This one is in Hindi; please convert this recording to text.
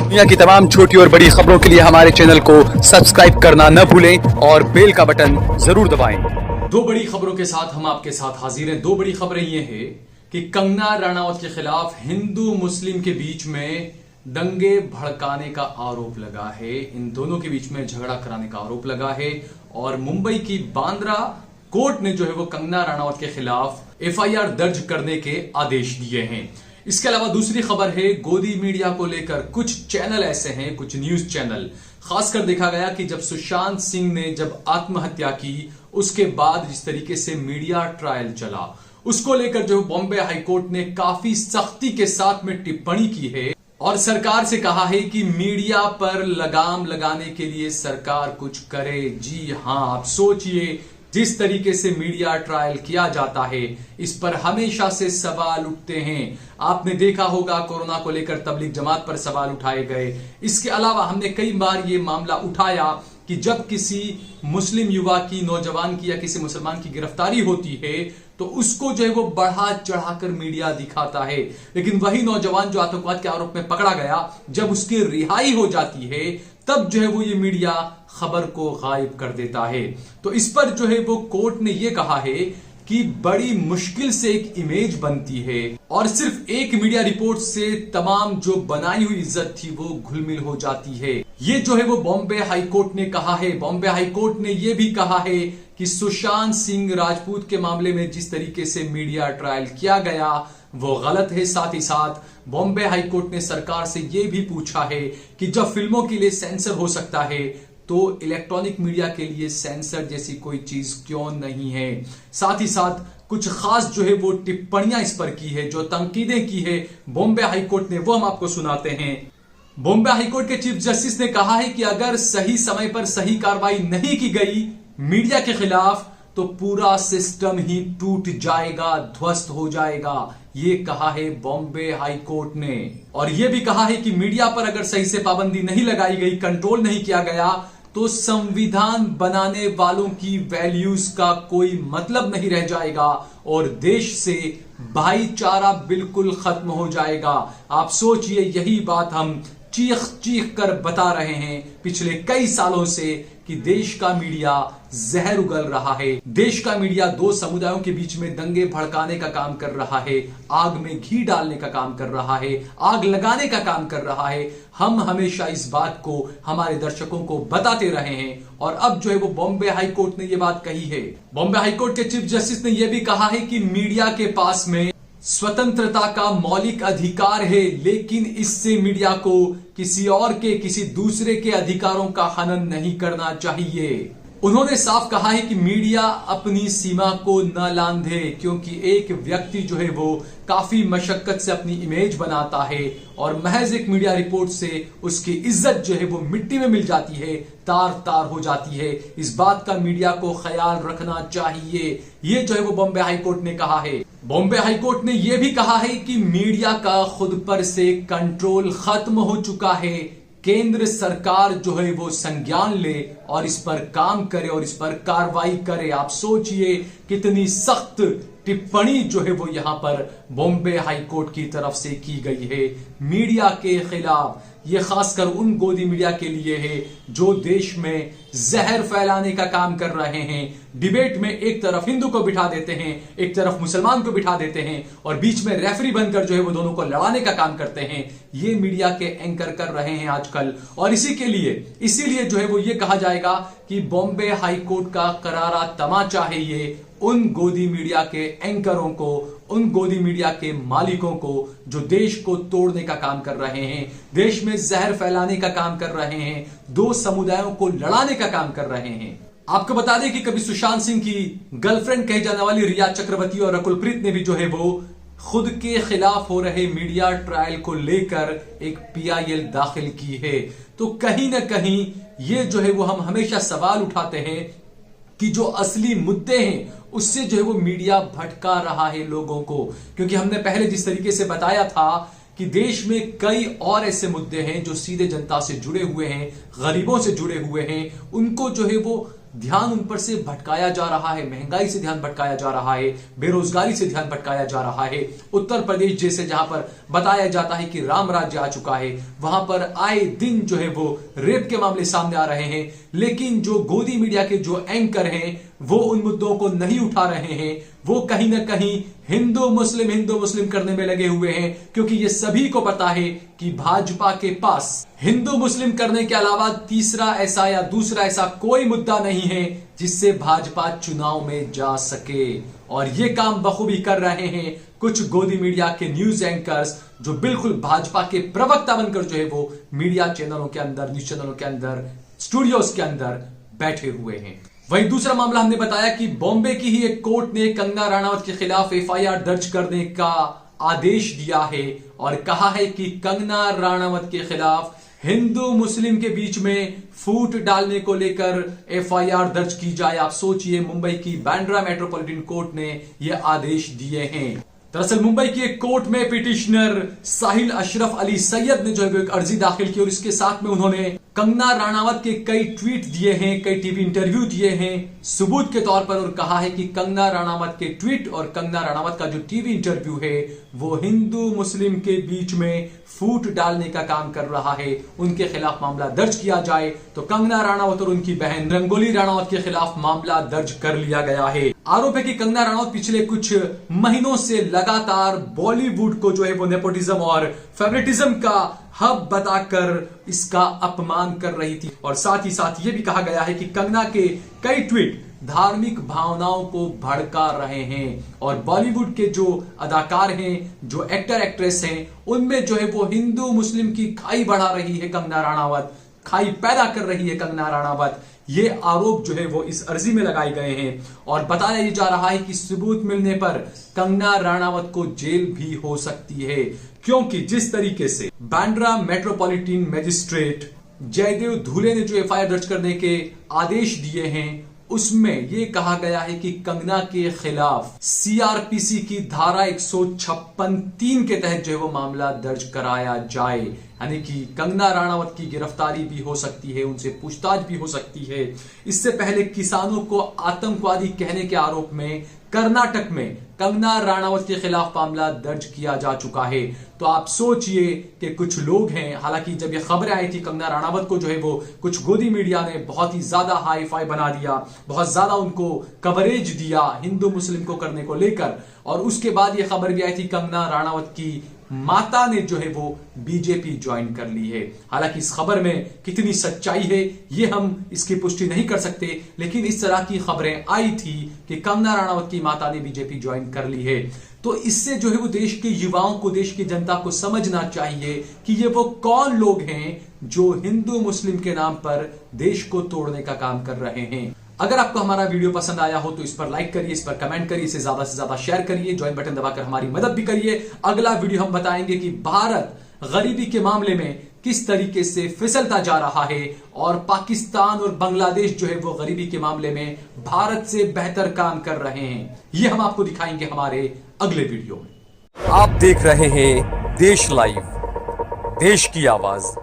दुनिया की तमाम छोटी और बड़ी खबरों के लिए हमारे चैनल को सब्सक्राइब करना न भूलें और बेल का बटन जरूर दबाएं। दो बड़ी खबरों के साथ हम आपके साथ हाजिर हैं। दो बड़ी खबरें ये हैं कि कंगना रनावत के खिलाफ हिंदू मुस्लिम के बीच में दंगे भड़काने का आरोप लगा है, इन दोनों के बीच में झगड़ा कराने का आरोप लगा है और मुंबई की बांद्रा कोर्ट ने जो है वो कंगना रनावत के खिलाफ एफआईआर दर्ज करने के आदेश दिए हैं। इसके अलावा दूसरी खबर है, गोदी मीडिया को लेकर कुछ चैनल ऐसे हैं, कुछ न्यूज चैनल, खासकर देखा गया कि जब सुशांत सिंह ने जब आत्महत्या की उसके बाद जिस तरीके से मीडिया ट्रायल चला उसको लेकर जो बॉम्बे हाईकोर्ट ने काफी सख्ती के साथ में टिप्पणी की है और सरकार से कहा है कि मीडिया पर लगाम लगाने के लिए सरकार कुछ करे। जी हां, आप सोचिए, जिस तरीके से मीडिया ट्रायल किया जाता है इस पर हमेशा से सवाल उठते हैं। आपने देखा होगा कोरोना को लेकर तबलीग जमात पर सवाल उठाए गए। इसके अलावा हमने कई बार ये मामला उठाया कि जब किसी मुस्लिम युवा की, नौजवान की या किसी मुसलमान की गिरफ्तारी होती है तो उसको जो है वो बढ़ा चढ़ाकर मीडिया दिखाता है, लेकिन वही नौजवान जो आतंकवाद के आरोप में पकड़ा गया जब उसकी रिहाई हो जाती है तब जो है वो ये मीडिया खबर को गायब कर देता है। तो इस पर जो है वो कोर्ट ने ये कहा है कि बड़ी मुश्किल से एक इमेज बनती है और सिर्फ एक मीडिया रिपोर्ट से तमाम जो बनाई हुई इज्जत थी वो घुलमिल हो जाती है। ये जो है वो बॉम्बे हाईकोर्ट ने कहा है। बॉम्बे हाईकोर्ट ने ये भी कहा है कि सुशांत सिंह राजपूत के मामले में जिस तरीके से मीडिया ट्रायल किया गया वो गलत है। साथ ही साथ बॉम्बे हाईकोर्ट ने सरकार से यह भी पूछा है कि जब फिल्मों के लिए सेंसर हो सकता है तो इलेक्ट्रॉनिक मीडिया के लिए सेंसर जैसी कोई चीज क्यों नहीं है। साथ ही साथ कुछ खास जो है वो टिप्पणियां इस पर की है, जो तंकीदें की है बॉम्बे हाईकोर्ट ने, वो हम आपको सुनाते हैं। बॉम्बे हाईकोर्ट के चीफ जस्टिस ने कहा है कि अगर सही समय पर सही कार्रवाई नहीं की गई मीडिया के खिलाफ तो पूरा सिस्टम ही टूट जाएगा, ध्वस्त हो जाएगा। ये कहा है बॉम्बे हाईकोर्ट ने और यह भी कहा है कि मीडिया पर अगर सही से पाबंदी नहीं लगाई गई, कंट्रोल नहीं किया गया तो संविधान बनाने वालों की वैल्यूज का कोई मतलब नहीं रह जाएगा और देश से भाईचारा बिल्कुल खत्म हो जाएगा। आप सोचिए, यही बात हम चीख चीख कर बता रहे हैं पिछले कई सालों से कि देश का मीडिया जहर उगल रहा है। देश का मीडिया दो समुदायों के बीच में दंगे भड़काने का काम कर रहा है, आग में घी डालने का काम कर रहा है, आग लगाने का काम कर रहा है। हम हमेशा इस बात को हमारे दर्शकों को बताते रहे हैं और अब जो है वो बॉम्बे हाईकोर्ट ने ये बात कही है। बॉम्बे हाईकोर्ट के चीफ जस्टिस ने यह भी कहा है कि मीडिया के पास में स्वतंत्रता का मौलिक अधिकार है, लेकिन इससे मीडिया को किसी और के, किसी दूसरे के अधिकारों का हनन नहीं करना चाहिए। उन्होंने साफ कहा है कि मीडिया अपनी सीमा को न लांघे, क्योंकि एक व्यक्ति जो है वो काफी मशक्कत से अपनी इमेज बनाता है और महज एक मीडिया रिपोर्ट से उसकी इज्जत जो है वो मिट्टी में मिल जाती है, तार तार हो जाती है। इस बात का मीडिया को ख्याल रखना चाहिए, ये जो है वो बॉम्बे हाईकोर्ट ने कहा है। बॉम्बे हाईकोर्ट ने यह भी कहा है कि मीडिया का खुद पर से कंट्रोल खत्म हो चुका है। केंद्र सरकार जो है वो संज्ञान ले और इस पर काम करे और इस पर कार्रवाई करे। आप सोचिए कितनी सख्त टिप्पणी जो है वो यहां पर बॉम्बे हाईकोर्ट की तरफ से की गई है मीडिया के खिलाफ। ये खासकर उन गोदी मीडिया के लिए है जो देश में जहर फैलाने का काम कर रहे हैं। डिबेट में एक तरफ हिंदू को बिठा देते हैं, एक तरफ मुसलमान को बिठा देते हैं और बीच में रेफरी बनकर जो है वो दोनों को लड़ाने का काम करते हैं। ये मीडिया के एंकर कर रहे हैं आजकल और इसीलिए जो है वो ये कहा जाएगा कि बॉम्बे हाईकोर्ट का करारा तमाचा है ये उन गोदी मीडिया के एंकरों को, उन गोदी मीडिया के मालिकों को जो देश को तोड़ने का काम कर रहे हैं, देश में जहर फैलाने का काम कर रहे हैं, दो समुदायों को लड़ाने का काम कर रहे हैं। आपको बता दें कि कभी सुशांत सिंह की गर्लफ्रेंड कही जाने वाली रिया चक्रवर्ती और रकुलप्रीत ने भी जो है वो खुद के खिलाफ हो रहे मीडिया ट्रायल को लेकर एक पीआईएल दाखिल की है। तो कहीं ना कहीं ये जो है वो हम हमेशा सवाल उठाते हैं कि जो असली मुद्दे हैं उससे जो है वो मीडिया भटका रहा है लोगों को, क्योंकि हमने पहले जिस तरीके से बताया था कि देश में कई और ऐसे मुद्दे हैं जो सीधे जनता से जुड़े हुए हैं, गरीबों से जुड़े हुए हैं, उनको जो है वो ध्यान उन पर से भटकाया जा रहा है, महंगाई से ध्यान भटकाया जा रहा है, बेरोजगारी से ध्यान भटकाया जा रहा है। उत्तर प्रदेश जैसे जहां पर बताया जाता है कि राम राज्य आ चुका है, वहां पर आए दिन जो है वो रेप के मामले सामने आ रहे हैं, लेकिन जो गोदी मीडिया के जो एंकर हैं वो उन मुद्दों को नहीं उठा रहे हैं। वो कहीं ना कहीं हिंदू मुस्लिम करने में लगे हुए हैं, क्योंकि ये सभी को पता है कि भाजपा के पास हिंदू मुस्लिम करने के अलावा तीसरा ऐसा या दूसरा ऐसा कोई मुद्दा नहीं है जिससे भाजपा चुनाव में जा सके। और ये काम बखूबी कर रहे हैं कुछ गोदी मीडिया के न्यूज एंकर्स, जो बिल्कुल भाजपा के प्रवक्ता बनकर जो है वो मीडिया चैनलों के अंदर, न्यूज चैनलों के अंदर, स्टूडियोज के अंदर बैठे हुए हैं। वहीं दूसरा मामला हमने बताया कि बॉम्बे की ही एक कोर्ट ने कंगना रनावत के खिलाफ एफआईआर दर्ज करने का आदेश दिया है और कहा है कि कंगना रनावत के खिलाफ हिंदू मुस्लिम के बीच में फूट डालने को लेकर एफआईआर दर्ज की जाए। आप सोचिए, मुंबई की बांद्रा मेट्रोपॉलिटन कोर्ट ने यह आदेश दिए हैं। दरअसल मुंबई की एक कोर्ट में पिटिशनर साहिल अशरफ अली सैयद ने जो है एक अर्जी दाखिल की और इसके साथ में उन्होंने कंगना रनावत के कई ट्वीट दिए हैं, कई टीवी इंटरव्यू दिए हैं सबूत के तौर पर, और कहा है कि कंगना रनावत के ट्वीट और कंगना रनावत का जो टीवी इंटरव्यू है वो हिंदू मुस्लिम के बीच में फूट डालने का काम कर रहा है। उनके खिलाफ मामला दर्ज किया जाए तो कंगना रनावत और उनकी बहन रंगोली रनावत के खिलाफ मामला दर्ज कर लिया गया है। आरोप है कि कंगना रनावत पिछले कुछ महीनों से लगातार बॉलीवुड को जो है वो नेपोटिज्म और फेवरेटिज्म का हब बताकर इसका अपमान कर रही थी। और साथ ही साथ ये भी कहा गया है कि कंगना के कई ट्वीट धार्मिक भावनाओं को भड़का रहे हैं और बॉलीवुड के जो अदाकार हैं, जो एक्टर एक्ट्रेस हैं, उनमें जो है वो हिंदू मुस्लिम की खाई बढ़ा रही है कंगना रनावत, खाई पैदा कर रही है कंगना रनावत। ये आरोप जो है वो इस अर्जी में लगाए गए हैं और बताया जा रहा है कि सबूत मिलने पर कंगना रनावत को जेल भी हो सकती है, क्योंकि जिस तरीके से बांद्रा मेट्रोपॉलिटन मजिस्ट्रेट जयदेव धुले ने जो एफआईआर दर्ज करने के आदेश दिए हैं उसमें यह कहा गया है कि कंगना के खिलाफ सीआरपीसी की धारा 156(3) के तहत जो है वो मामला दर्ज कराया जाए, यानी कि कंगना रनावत की गिरफ्तारी भी हो सकती है, उनसे पूछताछ भी हो सकती है। इससे पहले किसानों को आतंकवादी कहने के आरोप में कर्नाटक में कंगना रनावत के खिलाफ मामला दर्ज किया जा चुका है। तो आप सोचिए कि कुछ लोग हैं, हालांकि जब ये खबरें आई थी कंगना रनावत को जो है वो कुछ गोदी मीडिया ने बहुत ही ज्यादा हाई फाई बना दिया, बहुत ज्यादा उनको कवरेज दिया हिंदू मुस्लिम को करने को लेकर, और उसके बाद ये खबर भी आई थी कंगना रनावत की माता ने जो है वो बीजेपी ज्वाइन कर ली है। हालांकि इस खबर में कितनी सच्चाई है ये हम इसकी पुष्टि नहीं कर सकते, लेकिन इस तरह की खबरें आई थी कि कंगना रनावत की माता ने बीजेपी ज्वाइन कर ली है। तो इससे जो है वो देश के युवाओं को, देश की जनता को समझना चाहिए कि ये वो कौन लोग हैं जो हिंदू मुस्लिम के नाम पर देश को तोड़ने का काम कर रहे हैं। अगर आपको हमारा वीडियो पसंद आया हो तो इस पर लाइक करिए, इस पर कमेंट करिए, इसे ज्यादा से ज्यादा शेयर करिए, ज्वाइन बटन दबाकर हमारी मदद भी करिए। अगला वीडियो हम बताएंगे कि भारत गरीबी के मामले में किस तरीके से फिसलता जा रहा है और पाकिस्तान और बांग्लादेश जो है वो गरीबी के मामले में भारत से बेहतर काम कर रहे हैं। ये हम आपको दिखाएंगे हमारे अगले वीडियो में। आप देख रहे हैं देश लाइव, देश की आवाज।